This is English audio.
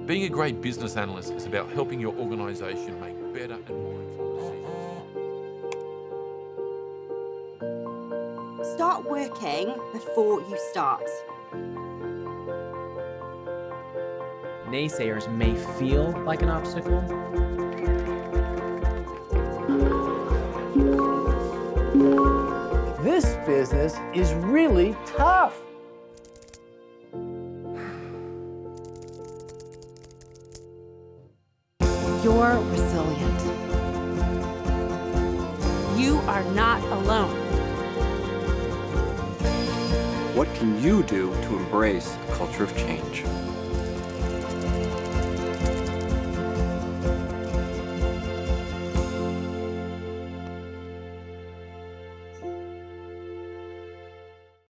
Being a great business analyst is about helping your organization make better and more informed decisions. Start working before you start. Naysayers may feel like an obstacle. This business is really tough. You're resilient. You are not alone. What can you do to embrace a culture of change?